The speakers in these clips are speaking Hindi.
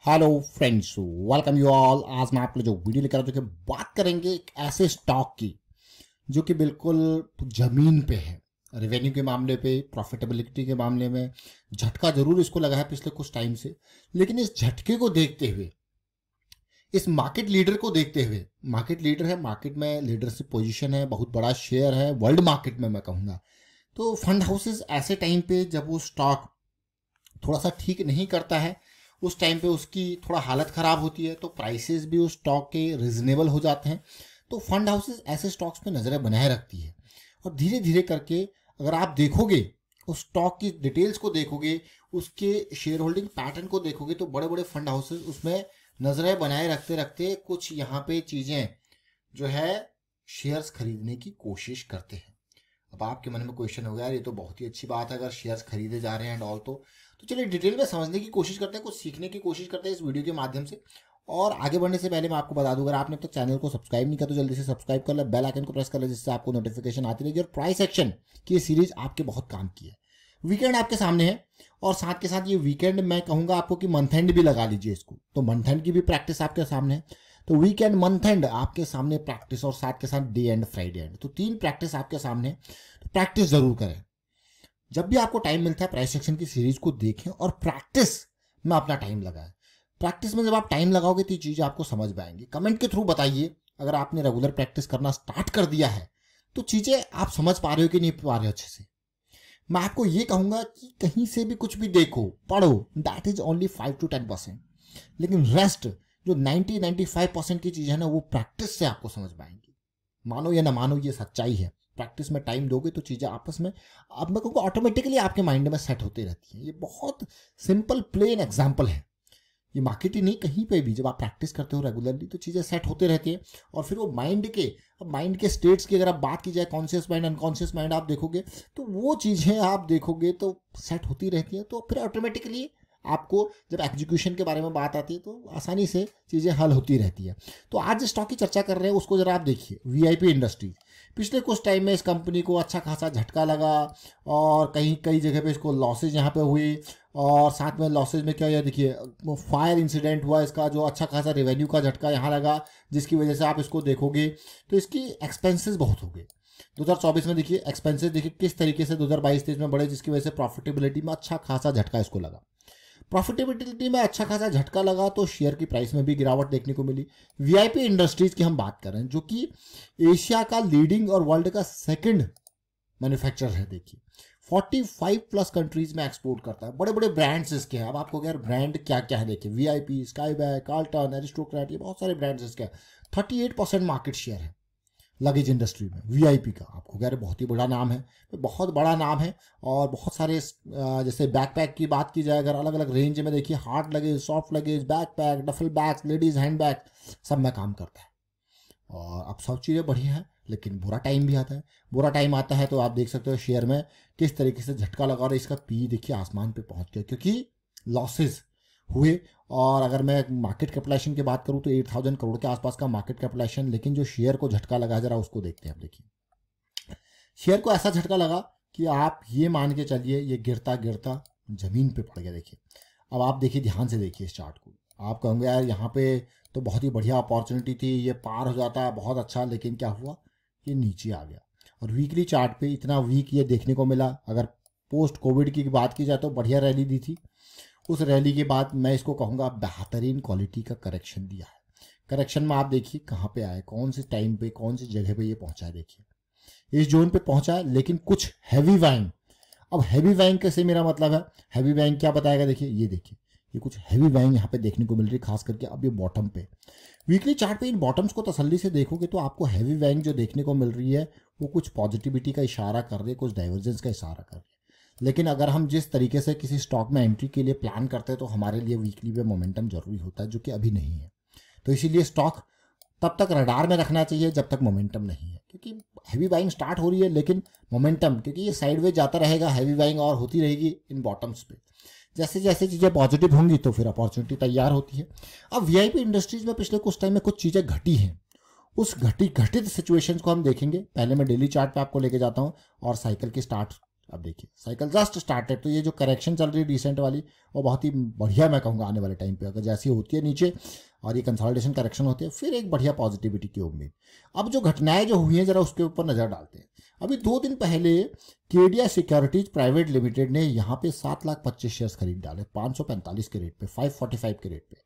Hello friends, welcome you all. आज मैं आपके लिए जो वीडियो लेकर आया जो कि बात करेंगे एक ऐसे स्टॉक की जो कि बिल्कुल जमीन पे है। रेवेन्यू के मामले पे, प्रॉफिटेबिलिटी के मामले में झटका जरूर इसको लगा है पिछले कुछ टाइम से, लेकिन इस झटके को देखते हुए, इस मार्केट लीडर को देखते हुए, मार्केट लीडर है, मार्केट में लीडरशिप पोजीशन है, बहुत बड़ा शेयर है वर्ल्ड मार्केट में मैं कहूँगा। तो फंड हाउसेस ऐसे टाइम पे जब वो स्टॉक थोड़ा सा ठीक नहीं करता है, उस टाइम पे उसकी थोड़ा हालत ख़राब होती है, तो प्राइसेस भी उस स्टॉक के रिजनेबल हो जाते हैं। तो फंड हाउसेस ऐसे स्टॉक्स पे नज़रें बनाए रखती है और धीरे धीरे करके अगर आप देखोगे उस स्टॉक की डिटेल्स को देखोगे, उसके शेयर होल्डिंग पैटर्न को देखोगे, तो बड़े बड़े फंड हाउसेस उसमें नज़रें बनाए रखते रखते कुछ यहाँ पे चीज़ें जो है शेयर्स खरीदने की कोशिश करते हैं। अब आपके मन में क्वेश्चन होगा, यार ये तो बहुत ही अच्छी बात है अगर शेयर्स खरीदे जा रहे हैं एंड ऑल। तो चलिए डिटेल में समझने की कोशिश करते हैं, कुछ सीखने की कोशिश करते हैं इस वीडियो के माध्यम से। और आगे बढ़ने से पहले मैं आपको बता दूं, अगर आपने अब तक चैनल को सब्सक्राइब नहीं किया तो जल्दी से सब्सक्राइब कर ले, बेल आइकन को प्रेस कर ले, जिससे आपको नोटिफिकेशन आती रहेगी। और प्राइस एक्शन की सीरीज आपके बहुत काम की है। वीकेंड आपके सामने है और साथ के साथ ये वीकेंड मैं कहूंगा आपको कि मंथ एंड भी लगा लीजिए इसको, तो मंथ एंड की भी प्रैक्टिस आपके सामने है। तो वीकेंड, मंथ एंड आपके सामने प्रैक्टिस और साथ के साथ डे एंड फ्राइडे एंड, तो 3 प्रैक्टिस आपके सामने। तो प्रैक्टिस जरूर करें। जब भी आपको टाइम मिलता है प्राइस एक्शन की सीरीज को देखें और प्रैक्टिस में अपना टाइम लगाएं। प्रैक्टिस में जब आप टाइम लगाओगे तो ये चीज़ें आपको समझ में आएंगी। कमेंट के थ्रू बताइए अगर आपने रेगुलर प्रैक्टिस करना स्टार्ट कर दिया है तो चीज़ें आप समझ पा रहे हो कि नहीं पा रहे हो अच्छे से। मैं आपको ये कहूँगा कि कहीं से भी कुछ भी देखो, पढ़ो, दैट इज ओनली 5 to 10%, लेकिन रेस्ट जो 90-95% की चीज़ है ना, वो प्रैक्टिस से आपको समझ में आएंगी। मानो या ना मानो, ये सच्चाई है। प्रैक्टिस में टाइम दोगे तो चीज़ें आपस में, अब मैं कहूँगा, ऑटोमेटिकली आपके माइंड में सेट होती रहती है। ये बहुत सिंपल प्लेन एग्जांपल है। ये मार्केट ही नहीं, कहीं पे भी जब आप प्रैक्टिस करते हो रेगुलरली तो चीज़ें सेट होते रहती हैं। और फिर वो माइंड के स्टेट्स की अगर आप बात की जाए, कॉन्शियस माइंड, अनकॉन्शियस माइंड, आप देखोगे तो वो चीज़ें आप देखोगे तो सेट होती रहती हैं। तो फिर ऑटोमेटिकली आपको जब एग्जीक्यूशन के बारे में बात आती है तो आसानी से चीज़ें हल होती रहती है। तो आज जिस स्टॉक की चर्चा कर रहे हैं उसको जरा आप देखिए, वीआईपी इंडस्ट्रीज। पिछले कुछ टाइम में इस कंपनी को अच्छा खासा झटका लगा और कई जगह पे इसको लॉसेज यहाँ पे हुई। और साथ में लॉसेज में क्या हुआ, देखिए फायर इंसिडेंट हुआ इसका, जो अच्छा खासा रेवेन्यू का झटका यहाँ लगा, जिसकी वजह से आप इसको देखोगे तो इसकी एक्सपेंसेस बहुत हो गए। 2024 में देखिए एक्सपेंसेस देखिए किस तरीके से 2022-23 में बढ़े, जिसकी वजह से प्रॉफिटेबिलिटी में अच्छा खासा झटका इसको लगा। प्रॉफिटेबिलिटी में अच्छा खासा झटका लगा तो शेयर की प्राइस में भी गिरावट देखने को मिली। वीआईपी इंडस्ट्रीज की हम बात कर रहे हैं जो कि एशिया का लीडिंग और वर्ल्ड का सेकंड मैन्युफैक्चरर है। देखिए 45 प्लस कंट्रीज में एक्सपोर्ट करता है। बड़े बड़े ब्रांड्स इसके हैं। अब आपको यार ब्रांड क्या क्या है देखिए, वीआईपी, स्काईबैग, कार्ल्टन, एरिस्टोक्रेट, ये बहुत सारे ब्रांड्स इसके हैं। 38% मार्केट शेयर है लगेज इंडस्ट्री में वीआईपी का। आपको कह रहे बहुत ही बड़ा नाम है, बहुत बड़ा नाम है। और बहुत सारे जैसे बैकपैक की बात की जाए अगर, अलग अलग रेंज में देखिए, hard luggage, soft luggage, backpack, duffel bags, ladies hand bag, सब में काम करता है। और अब सब चीज़ें बढ़िया हैं, लेकिन बुरा टाइम भी आता है। बुरा टाइम आता है तो आप देख सकते हो शेयर में किस तरीके से झटका लगा और इसका पी देखिए आसमान पे पहुंच गया, क्योंकि लॉसेज हुए। और अगर मैं मार्केट कैपिटलाइजेशन की बात करूं तो 8000 करोड़ के आसपास का मार्केट कैपिटलाइजेशन, लेकिन जो शेयर को झटका लगा जरा उसको देखते हैं। अब देखिए शेयर को ऐसा झटका लगा कि आप ये मान के चलिए ये गिरता गिरता जमीन पे पड़ गया। देखिए अब आप देखिए, ध्यान से देखिए इस चार्ट को। आप कहोगे यार यहाँ पे तो बहुत ही बढ़िया अपॉर्चुनिटी थी, ये पार हो जाता है बहुत अच्छा, लेकिन क्या हुआ, ये नीचे आ गया। और वीकली चार्ट पे इतना वीक ये देखने को मिला। अगर पोस्ट कोविड की बात की जाए तो बढ़िया रैली दी थी। उस रैली के बाद मैं इसको कहूँगा बेहतरीन क्वालिटी का करेक्शन दिया है। करेक्शन में आप देखिए कहाँ पे आए, कौन से टाइम पे, कौन सी जगह पे ये पहुँचा है। देखिए इस जोन पे पहुँचा है, लेकिन कुछ हैवी बाइंग। अब हैवी बाइंग कैसे मेरा मतलब है, हैवी बाइंग क्या बताएगा, देखिए ये देखिए ये कुछ हैवी बाइंग यहाँ पे देखने को मिल रही है, खास करके अब ये बॉटम पे। वीकली चार्ट पे इन बॉटम्स को तसल्ली से देखोगे तो आपको हैवी बाइंग जो देखने को मिल रही है वो कुछ पॉजिटिविटी का इशारा कर रही है, कुछ डाइवर्जेंस का इशारा कर रही है। लेकिन अगर हम जिस तरीके से किसी स्टॉक में एंट्री के लिए प्लान करते हैं तो हमारे लिए वीकली पे मोमेंटम जरूरी होता है, जो कि अभी नहीं है। तो इसीलिए स्टॉक तब तक रडार में रखना चाहिए जब तक मोमेंटम नहीं है, क्योंकि हैवी बाइंग स्टार्ट हो रही है, लेकिन मोमेंटम, क्योंकि ये साइडवेज जाता रहेगा, हैवी बाइंग और होती रहेगी इन बॉटम्स पे। जैसे जैसे चीज़ें पॉजिटिव होंगी तो फिर अपॉर्चुनिटी तैयार होती है। अब वीआईपी इंडस्ट्रीज में पिछले कुछ टाइम में कुछ चीज़ें घटी हैं। उस घटित सिचुएशंस को हम देखेंगे। पहले मैं डेली चार्ट पे आपको लेके जाता हूँ और साइकिल की स्टार्ट अब देखिए साइकिल जस्ट स्टार्टेड, तो ये जो करेक्शन चल रही है रिसेंट वाली वो बहुत ही बढ़िया मैं कहूँगा आने वाले टाइम पे, अगर जैसी होती है नीचे और ये कंसोलिडेशन करेक्शन होती है फिर एक बढ़िया पॉजिटिविटी की उम्मीद। अब जो घटनाएं जो हुई हैं जरा उसके ऊपर नजर डालते हैं। अभी 2 दिन पहले केडिया सिक्योरिटीज प्राइवेट लिमिटेड ने यहाँ पे 7,25,000 शेयर खरीद डाले 545 के रेट पे, 545 के रेट पे।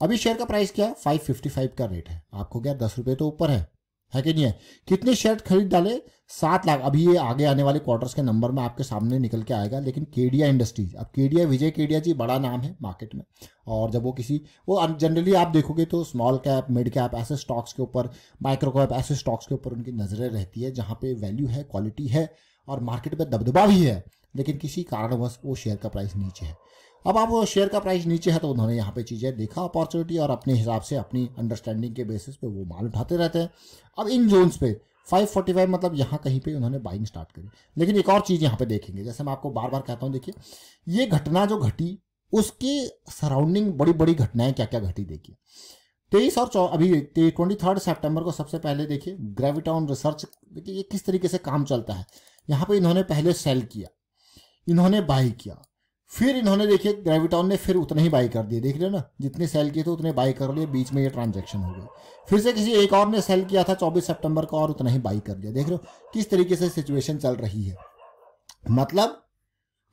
अभी शेयर का प्राइस क्या है, 555 का रेट है। आपको क्या 10 रुपये तो ऊपर है कि नहीं है। कितने शेयर खरीद डाले, 7 लाख। अभी ये आगे आने वाले क्वार्टर्स के नंबर में आपके सामने निकल के आएगा। लेकिन केडिया इंडस्ट्रीज, अब केडिया, विजय केडिया जी बड़ा नाम है मार्केट में, और जब वो जनरली आप देखोगे तो स्मॉल कैप, मिड कैप ऐसे स्टॉक्स के ऊपर, माइक्रो कैप ऐसे स्टॉक्स के ऊपर उनकी नजरें रहती है जहाँ पे वैल्यू है, क्वालिटी है और मार्केट में दबदबा भी है। लेकिन किसी कारणवश वो शेयर का प्राइस नीचे है। अब आप वो शेयर का प्राइस नीचे है तो उन्होंने यहाँ पे चीज़ें देखा अपॉर्चुनिटी, और अपने हिसाब से अपनी अंडरस्टैंडिंग के बेसिस पे वो माल उठाते रहते हैं। अब इन जोन्स पे 545 मतलब यहाँ कहीं पे उन्होंने बाइंग स्टार्ट करी। लेकिन एक और चीज़ यहाँ पे देखेंगे, जैसे मैं आपको बार बार कहता हूँ, देखिए ये घटना जो घटी उसके सराउंडिंग बड़ी बड़ी घटनाएं क्या क्या घटी। देखिए 23 और अभी 23 सितंबर को सबसे पहले देखिए ग्रेविटॉन रिसर्च, देखिए ये किस तरीके से काम चलता है। यहाँ पे इन्होंने पहले सेल किया, इन्होंने बाई किया, फिर इन्होंने देखिए ग्रेविटॉन ने फिर उतना ही बाई कर दिया। देख रहे हो ना, जितने सेल किए थे उतने बाई कर लिए, बीच में ये ट्रांजैक्शन हो गई। फिर से किसी एक और ने सेल किया था 24 सितंबर को और उतना ही बाई कर दिया। देख रहे हो किस तरीके से सिचुएशन चल रही है। मतलब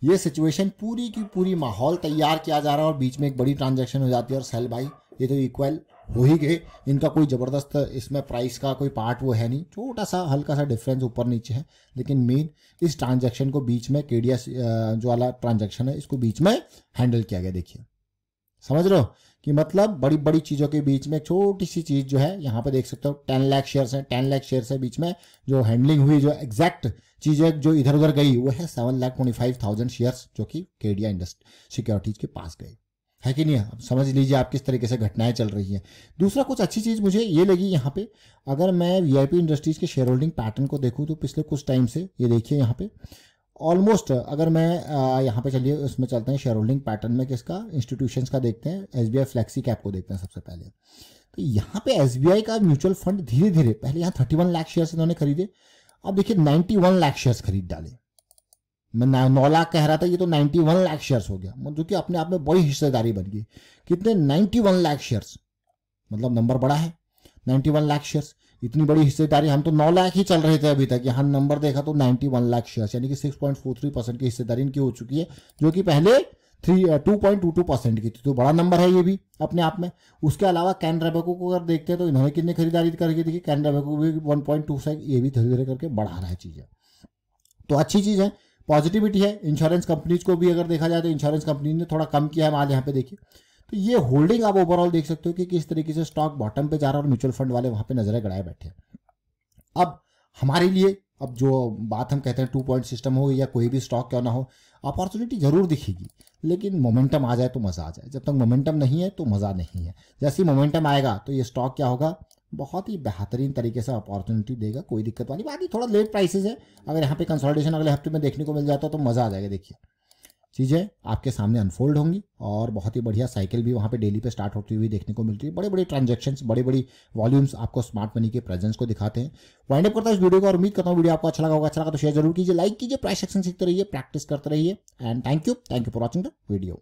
ये सिचुएशन पूरी की पूरी माहौल तैयार किया जा रहा है और बीच में एक बड़ी ट्रांजैक्शन हो जाती है और सेल बाई, ये तो इक्वल हो ही गए। इनका कोई ज़बरदस्त इसमें प्राइस का कोई पार्ट वो है नहीं, छोटा सा हल्का सा डिफरेंस ऊपर नीचे है। लेकिन मेन इस ट्रांजैक्शन को बीच में केडिया जो वाला ट्रांजैक्शन है इसको बीच में हैंडल किया गया। देखिए समझ रहे हो कि मतलब बड़ी बड़ी चीज़ों के बीच में छोटी सी चीज़ जो है, यहाँ पे देख सकते हो 10 लाख शेयर्स हैं, 10 लाख शेयर्स है बीच में जो हैंडलिंग हुई, जो एग्जैक्ट चीज़ें जो इधर उधर गई वो है 7,25,000 शेयर्स जो कि केडिया इंडस्ट्री सिक्योरिटीज के पास गए, है कि नहीं है। अब समझ लीजिए आप किस तरीके से घटनाएं चल रही हैं। दूसरा कुछ अच्छी चीज़ मुझे ये लगी यहाँ पे, अगर मैं वीआईपी इंडस्ट्रीज के शेयर होल्डिंग पैटर्न को देखूँ तो पिछले कुछ टाइम से ये देखिए यहाँ पे ऑलमोस्ट, अगर मैं यहाँ पे चलिए उसमें चलते हैं शेयर होल्डिंग पैटर्न में, किसका, इंस्टीट्यूशंस का देखते हैं। एसबीआई फ्लेक्सी कैप को देखते हैं सबसे पहले। तो यहाँ पे एसबीआई का म्यूचुअल फंड धीरे धीरे, पहले यहाँ 31 लाख शेयर्स इन्होंने खरीदे, अब देखिए 91 लाख शेयर्स खरीद डाले। मैं 9 लाख कह रहा था, ये तो 91 लाख शेयर्स हो गया, जो कि अपने आप में बड़ी हिस्सेदारी बन गई। कितने, 91 लाख शेयर्स, मतलब नंबर बड़ा है 91 लाख शेयर्स, इतनी बड़ी हिस्सेदारी। हम तो 9 लाख ही चल रहे थे अभी तक, यहाँ नंबर देखा तो 91 लाख शेयर्स, यानी कि 6.43% की हिस्सेदारी इनकी हो चुकी है, जो कि पहले 2.22% की थी। तो बड़ा नंबर है ये भी अपने आप में। उसके अलावा कैनरा बैंक को अगर देखते हैं तो इन्होंने कितनी खरीदारी करके देखी, कैनरा बैंक को भी 1.26, ये भी धीरे धीरे करके बढ़ा रहा है चीज़ें। तो अच्छी चीज़ है, पॉजिटिविटी है। इंश्योरेंस कंपनीज को भी अगर देखा जाए तो इंश्योरेंस कंपनी ने थोड़ा कम किया है माल, यहाँ पे देखिए। तो ये होल्डिंग आप ओवरऑल देख सकते हो कि किस तरीके से स्टॉक बॉटम पे जा रहा है और म्यूचुअल फंड वाले वहाँ पे नजरें गड़ाए बैठे हैं। अब हमारे लिए, अब जो बात हम कहते हैं 2 पॉइंट सिस्टम हो या कोई भी स्टॉक क्यों ना हो, अपॉर्चुनिटी जरूर दिखेगी, लेकिन मोमेंटम आ जाए तो मज़ा आ जाए। जब तक मोमेंटम नहीं है तो मज़ा नहीं है। जैसे ही मोमेंटम आएगा तो ये स्टॉक क्या होगा, बहुत ही बेहतरीन तरीके से अपॉर्चुनिटी देगा, कोई दिक्कत वाली बात नहीं। थोड़ा लेट प्राइसेस है, अगर यहाँ पे कंसोलिडेशन अगले हफ्ते में देखने को मिल जाता तो मज़ा आ जाएगा। देखिए चीज़ें आपके सामने अनफोल्ड होंगी और बहुत ही बढ़िया साइकिल भी वहाँ पे डेली पे स्टार्ट होती हुई देखने को मिलती है। बड़े बड़े ट्रांजैक्शंस, बड़ी बड़ी वॉल्यूम्स आपको स्मार्ट मनी के प्रेजेंस को दिखाते हैं। वाइंड अप करता है इस वीडियो को और उम्मीद करता हूँ वीडियो आपको अच्छा लगा होगा। अच्छा लगा तो शेयर जरूर कीजिए, लाइक कीजिए, प्राइस एक्शन सीखते रहिए, प्रैक्टिस करते रहिए। And thank you for watching the video.